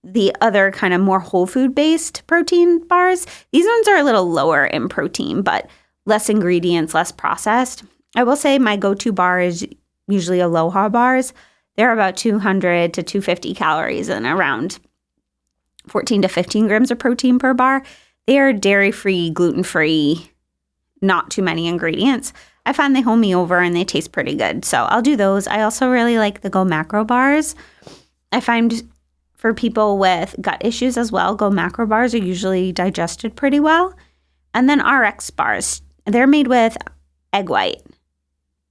the other kind of more whole food based protein bars. These ones are a little lower in protein, but less ingredients, less processed. I will say my go-to bar is usually Aloha bars. They're about 200 to 250 calories and around 14 to 15 grams of protein per bar. They are dairy-free, gluten-free, not too many ingredients. I find they hold me over and they taste pretty good. So I'll do those. I also really like the Go Macro bars. I find for people with gut issues as well, Go Macro bars are usually digested pretty well. And then RX bars. They're made with egg white.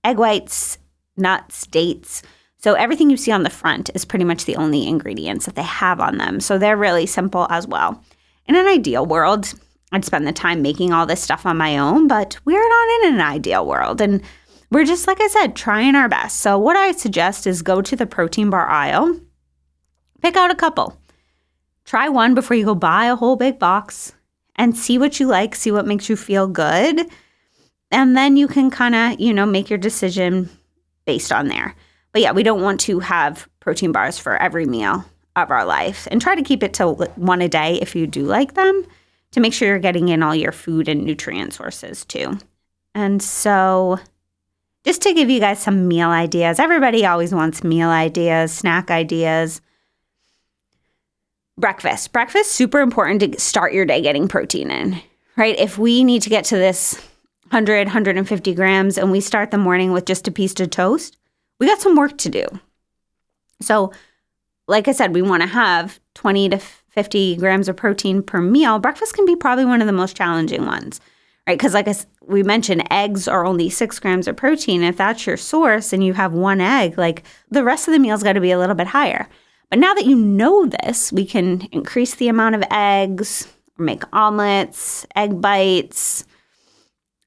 Egg whites, nuts, dates. So everything you see on the front is pretty much the only ingredients that they have on them. So they're really simple as well. In an ideal world, I'd spend the time making all this stuff on my own, but we're not in an ideal world. And we're just, like I said, trying our best. So what I suggest is go to the protein bar aisle, pick out a couple. Try one before you go buy a whole big box and see what you like, see what makes you feel good. And then you can kind of, make your decision based on there. But yeah, we don't want to have protein bars for every meal of our life, and try to keep it to one a day if you do like them, to make sure you're getting in all your food and nutrient sources too. And so just to give you guys some meal ideas, everybody always wants meal ideas, snack ideas. Breakfast, super important to start your day getting protein in, right? If we need to get to this 150 grams and we start the morning with just a piece of toast, we got some work to do. So like I said, we want to have 20 to 50 grams of protein per meal. Breakfast can be probably one of the most challenging ones, right? Because we mentioned, eggs are only 6 grams of protein. If that's your source and you have one egg, like the rest of the meal's got to be a little bit higher. But now that you know this, we can increase the amount of eggs make omelets, egg bites.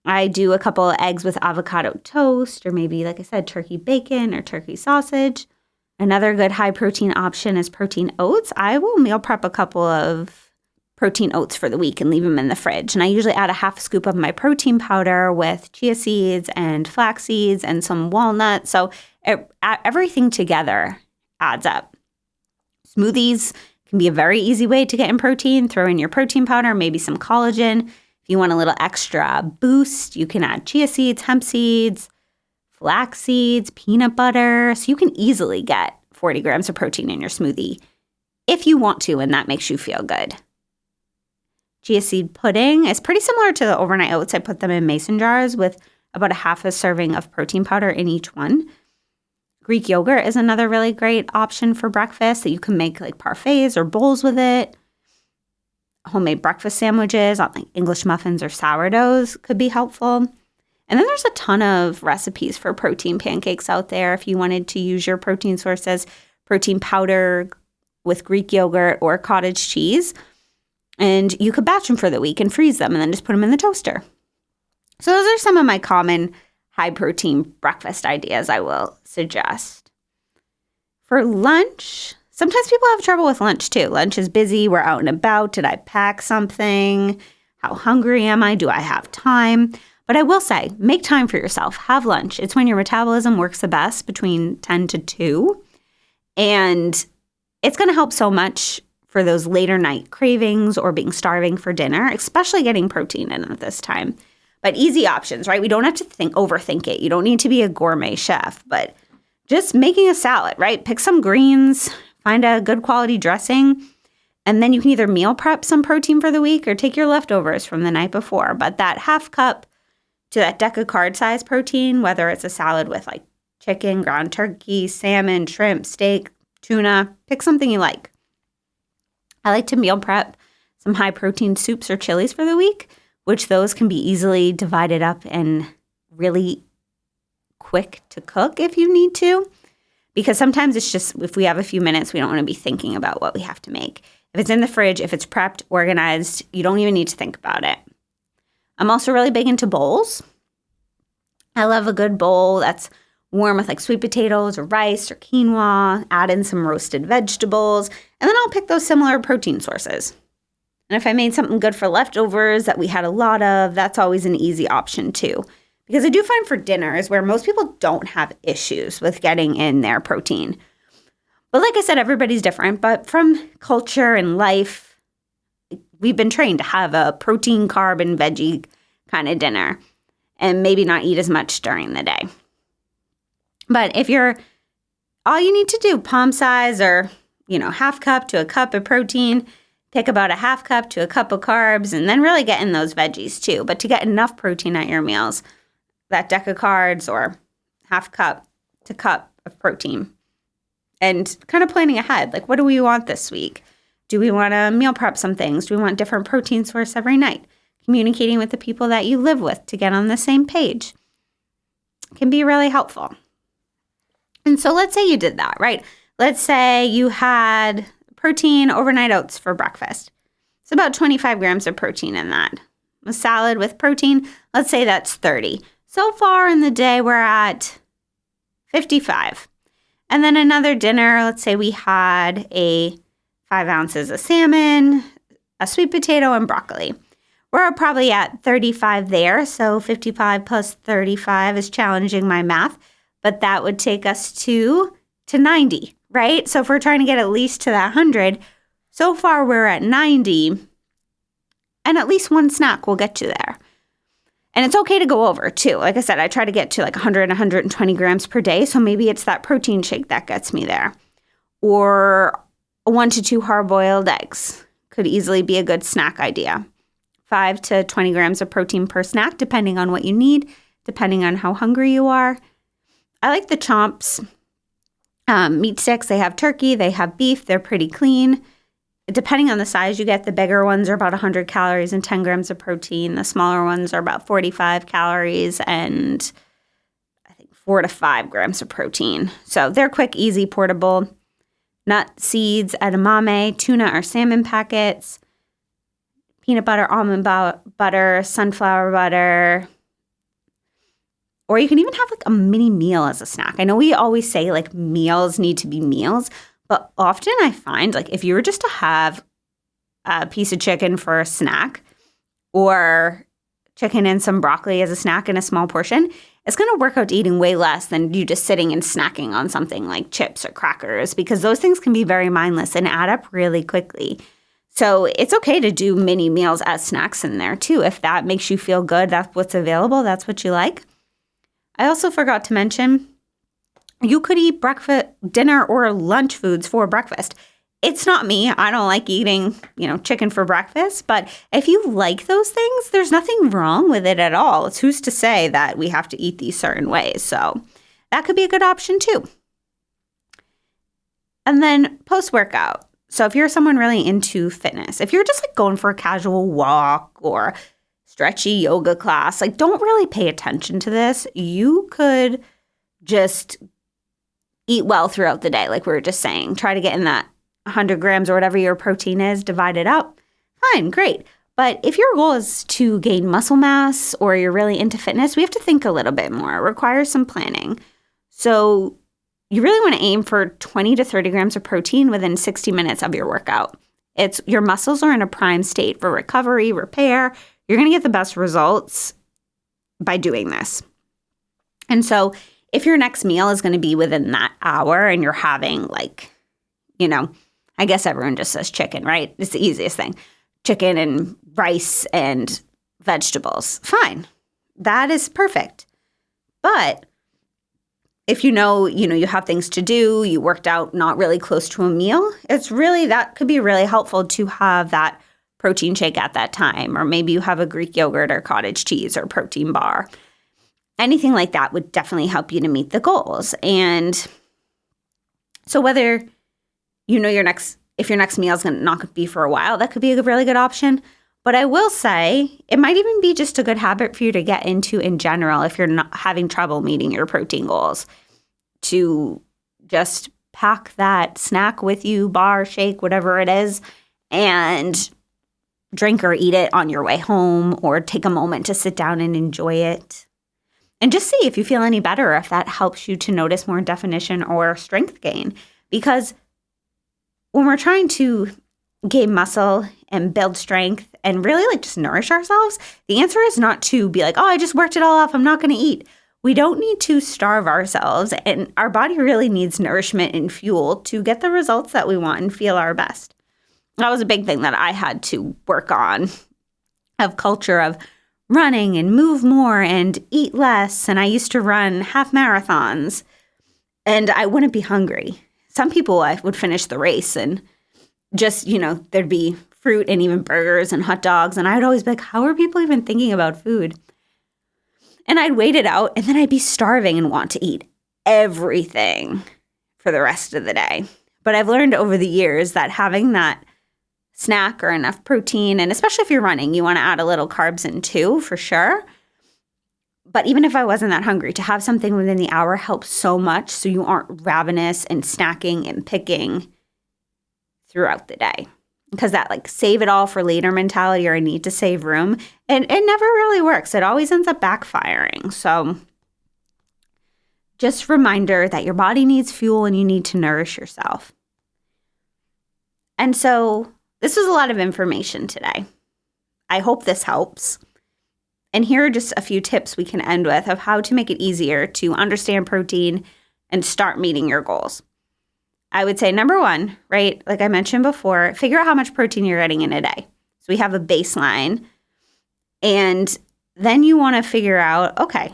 I do a couple of eggs with avocado toast, or maybe, like I said, turkey bacon or turkey sausage. Another good high protein option is protein oats. I will meal prep a couple of protein oats for the week and leave them in the fridge. And I usually add a half scoop of my protein powder with chia seeds and flax seeds and some walnuts. So everything together adds up. Smoothies can be a very easy way to get in protein. Throw in your protein powder, maybe some collagen. If you want a little extra boost, you can add chia seeds, hemp seeds, flax seeds, peanut butter. So you can easily get 40 grams of protein in your smoothie if you want to, and that makes you feel good. Chia seed pudding is pretty similar to the overnight oats. I put them in mason jars with about a half a serving of protein powder in each one. Greek yogurt is another really great option for breakfast that you can make like parfaits or bowls with it. Homemade breakfast sandwiches on like English muffins or sourdoughs could be helpful. And then there's a ton of recipes for protein pancakes out there if you wanted to use your protein sources, protein powder with Greek yogurt or cottage cheese. And you could batch them for the week and freeze them and then just put them in the toaster. So those are some of my common high protein breakfast ideas I will suggest. For lunch, sometimes people have trouble with lunch too. Lunch is busy. We're out and about. Did I pack something? How hungry am I? Do I have time? But I will say, make time for yourself. Have lunch. It's when your metabolism works the best, between 10 to 2. And it's going to help so much for those later night cravings or being starving for dinner, especially getting protein in at this time. But easy options, right? We don't have to overthink it. You don't need to be a gourmet chef, but just making a salad, right? Pick some greens, find a good quality dressing, and then you can either meal prep some protein for the week or take your leftovers from the night before. But that half cup to that decacard size protein, whether it's a salad with like chicken, ground turkey, salmon, shrimp, steak, tuna, pick something you like. I like to meal prep some high protein soups or chilies for the week, which those can be easily divided up and really quick to cook if you need to. Because sometimes it's just, if we have a few minutes, we don't want to be thinking about what we have to make. If it's in the fridge, if it's prepped, organized, you don't even need to think about it. I'm also really big into bowls. I love a good bowl that's warm with like sweet potatoes or rice or quinoa, add in some roasted vegetables, and then I'll pick those similar protein sources. And if I made something good for leftovers that we had a lot of, that's always an easy option too. Because I do find for dinner is where most people don't have issues with getting in their protein. But like I said, everybody's different. But from culture and life, we've been trained to have a protein, carb, and veggie kind of dinner and maybe not eat as much during the day. But if you're, all you need to do, palm size or, half cup to a cup of protein, pick about a half cup to a cup of carbs, and then really get in those veggies too. But to get enough protein at your meals, that decacards or half cup to cup of protein. And kind of planning ahead, like what do we want this week? Do we want to meal prep some things? Do we want different protein source every night? Communicating with the people that you live with to get on the same page can be really helpful. And so let's say you did that, right? Let's say you had protein overnight oats for breakfast. It's about 25 grams of protein in that. A salad with protein, let's say that's 30. So far in the day, we're at 55. And then another dinner, let's say we had 5 ounces of salmon, a sweet potato, and broccoli. We're probably at 35 there, so 55 plus 35 is challenging my math, but that would take us to 90. Right? So if we're trying to get at least to that 100, so far we're at 90, and at least one snack will get you there. And it's okay to go over too. Like I said, I try to get to like 100, 120 grams per day. So maybe it's that protein shake that gets me there. Or 1 to 2 hard-boiled eggs could easily be a good snack idea. 5 to 20 grams of protein per snack, depending on what you need, depending on how hungry you are. I like the Chomps meat sticks. They have turkey, they have beef, they're pretty clean. Depending on the size you get, the bigger ones are about 100 calories and 10 grams of protein. The smaller ones are about 45 calories and I think 4 to 5 grams of protein. So they're quick, easy, portable. Nut seeds, edamame, tuna or salmon packets. peanut butter, almond butter, sunflower butter. Or you can even have like a mini meal as a snack. I know we always say like meals need to be meals, but often I find like if you were just to have a piece of chicken for a snack or chicken and some broccoli as a snack in a small portion, it's going to work out to eating way less than you just sitting and snacking on something like chips or crackers, because those things can be very mindless and add up really quickly. So it's okay to do mini meals as snacks in there too. If that makes you feel good, that's what's available, that's what you like. I also forgot to mention, you could eat breakfast, dinner, or lunch foods for breakfast. It's not me. I don't like eating, chicken for breakfast. But if you like those things, there's nothing wrong with it at all. It's who's to say that we have to eat these certain ways. So that could be a good option too. And then post-workout. So if you're someone really into fitness, if you're just like going for a casual walk or stretchy yoga class, like don't really pay attention to this. You could just eat well throughout the day, like we were just saying. Try to get in that 100 grams or whatever your protein is, divide it up. Fine, great. But if your goal is to gain muscle mass or you're really into fitness, we have to think a little bit more. It requires some planning. So you really want to aim for 20 to 30 grams of protein within 60 minutes of your workout. Your muscles are in a prime state for recovery, repair. You're going to get the best results by doing this. And so if your next meal is going to be within that hour and you're having I guess everyone just says chicken, right? It's the easiest thing. Chicken and rice and vegetables. Fine. That is perfect. But if you have things to do, you worked out not really close to a meal, that could be really helpful to have that protein shake at that time. Or maybe you have a Greek yogurt or cottage cheese or protein bar. Anything like that would definitely help you to meet the goals. And so whether if your next meal is not going to be for a while, that could be a really good option. But I will say it might even be just a good habit for you to get into in general if you're not having trouble meeting your protein goals, to just pack that snack with you, bar, shake, whatever it is, and drink or eat it on your way home, or take a moment to sit down and enjoy it. And just see if you feel any better, if that helps you to notice more definition or strength gain. Because when we're trying to gain muscle and build strength and really just nourish ourselves, the answer is not to be like, oh, I just worked it all off, I'm not going to eat. We don't need to starve ourselves, and our body really needs nourishment and fuel to get the results that we want and feel our best. That was a big thing that I had to work on, of culture of running and move more and eat less. And I used to run half marathons and I wouldn't be hungry. Some people, I would finish the race and just, there'd be fruit and even burgers and hot dogs. And I would always be like, how are people even thinking about food? And I'd wait it out and then I'd be starving and want to eat everything for the rest of the day. But I've learned over the years that having that snack or enough protein, and especially if you're running, you want to add a little carbs in too, for sure. But even if I wasn't that hungry, to have something within the hour helps so much, so you aren't ravenous and snacking and picking throughout the day. Because that save it all for later mentality, or I need to save room, and it never really works. It always ends up backfiring. So just reminder that your body needs fuel and you need to nourish yourself. And so this was a lot of information today. I hope this helps. And here are just a few tips we can end with of how to make it easier to understand protein and start meeting your goals. I would say number one, right, like I mentioned before, figure out how much protein you're getting in a day. So we have a baseline. And then you want to figure out, okay,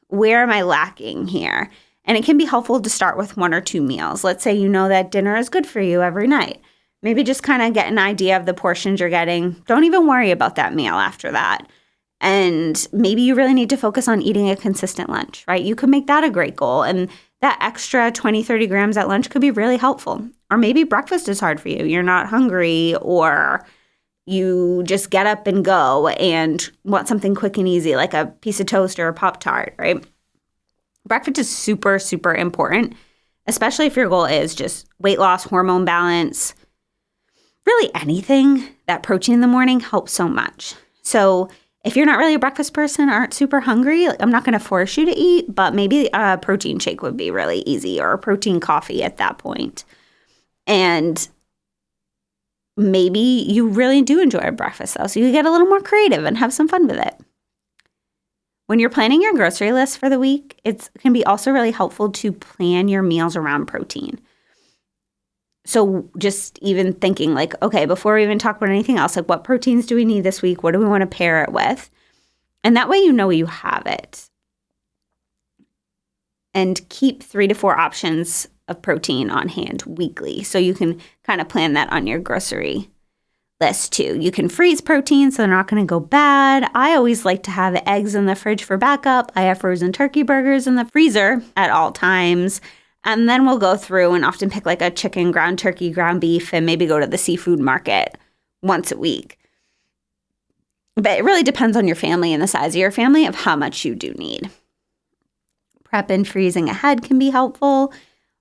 where am I lacking here? And it can be helpful to start with 1 or 2 meals. Let's say you know that dinner is good for you every night. Maybe just kind of get an idea of the portions you're getting. Don't even worry about that meal after that. And maybe you really need to focus on eating a consistent lunch, right? You could make that a great goal. And that extra 20, 30 grams at lunch could be really helpful. Or maybe breakfast is hard for you. You're not hungry, or you just get up and go and want something quick and easy, like a piece of toast or a Pop-Tart, right? Breakfast is super, super important, especially if your goal is just weight loss, hormone balance, really anything that protein in the morning helps so much. So if you're not really a breakfast person, aren't super hungry, I'm not going to force you to eat, but maybe a protein shake would be really easy, or a protein coffee at that point. And maybe you really do enjoy a breakfast though, so you get a little more creative and have some fun with it. When you're planning your grocery list for the week, it can be also really helpful to plan your meals around protein. So just even thinking like, okay, before we even talk about anything else, like what proteins do we need this week? What do we want to pair it with? And that way you know you have it. And keep 3 to 4 options of protein on hand weekly. So you can kind of plan that on your grocery list too. You can freeze protein so they're not going to go bad. I always like to have eggs in the fridge for backup. I have frozen turkey burgers in the freezer at all times. And then we'll go through and often pick like a chicken, ground turkey, ground beef, and maybe go to the seafood market once a week. But it really depends on your family and the size of your family of how much you do need. Prep and freezing ahead can be helpful.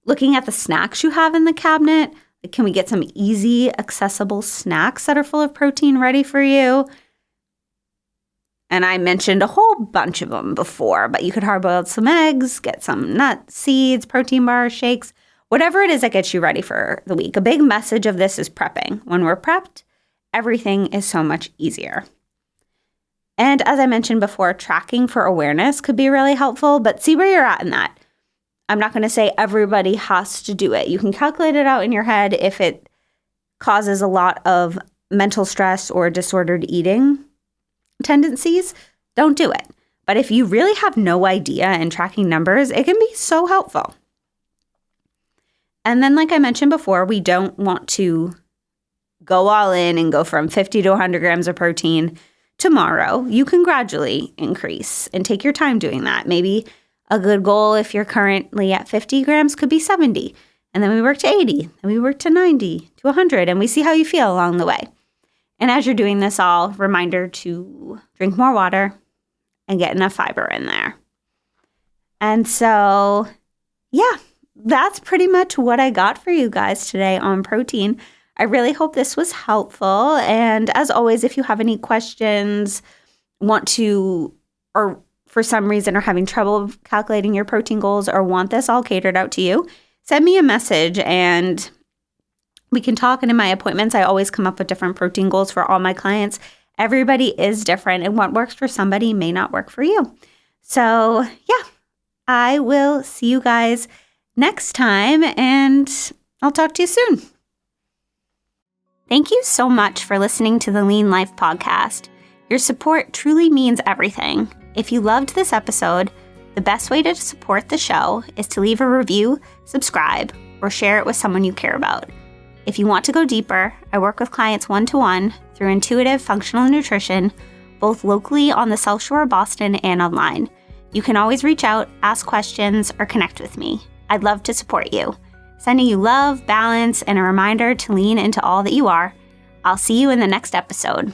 Looking at the snacks you have in the cabinet, like can we get some easy, accessible snacks that are full of protein ready for you? And I mentioned a whole bunch of them before, but you could hard-boil some eggs, get some nuts, seeds, protein bars, shakes, whatever it is that gets you ready for the week. A big message of this is prepping. When we're prepped, everything is so much easier. And as I mentioned before, tracking for awareness could be really helpful, but see where you're at in that. I'm not going to say everybody has to do it. You can calculate it out in your head if it causes a lot of mental stress or disordered eating tendencies, don't do it. But if you really have no idea and tracking numbers, it can be so helpful. And then, like I mentioned before, we don't want to go all in and go from 50 to 100 grams of protein tomorrow. You can gradually increase and take your time doing that. Maybe a good goal, if you're currently at 50 grams, could be 70. And then we work to 80, and we work to 90, to 100, and we see how you feel along the way. And as you're doing this all, reminder to drink more water and get enough fiber in there. And so, yeah, that's pretty much what I got for you guys today on protein. I really hope this was helpful. And as always, if you have any questions, want to, or for some reason are having trouble calculating your protein goals or want this all catered out to you, send me a message and we can talk. And in my appointments, I always come up with different protein goals for all my clients. Everybody is different, and what works for somebody may not work for you. So yeah, I will see you guys next time, and I'll talk to you soon. Thank you so much for listening to the Lean Life podcast. Your support truly means everything. If you loved this episode, the best way to support the show is to leave a review, subscribe, or share it with someone you care about. If you want to go deeper, I work with clients one-to-one through intuitive functional nutrition, both locally on the South Shore of Boston and online. You can always reach out, ask questions, or connect with me. I'd love to support you. Sending you love, balance, and a reminder to lean into all that you are. I'll see you in the next episode.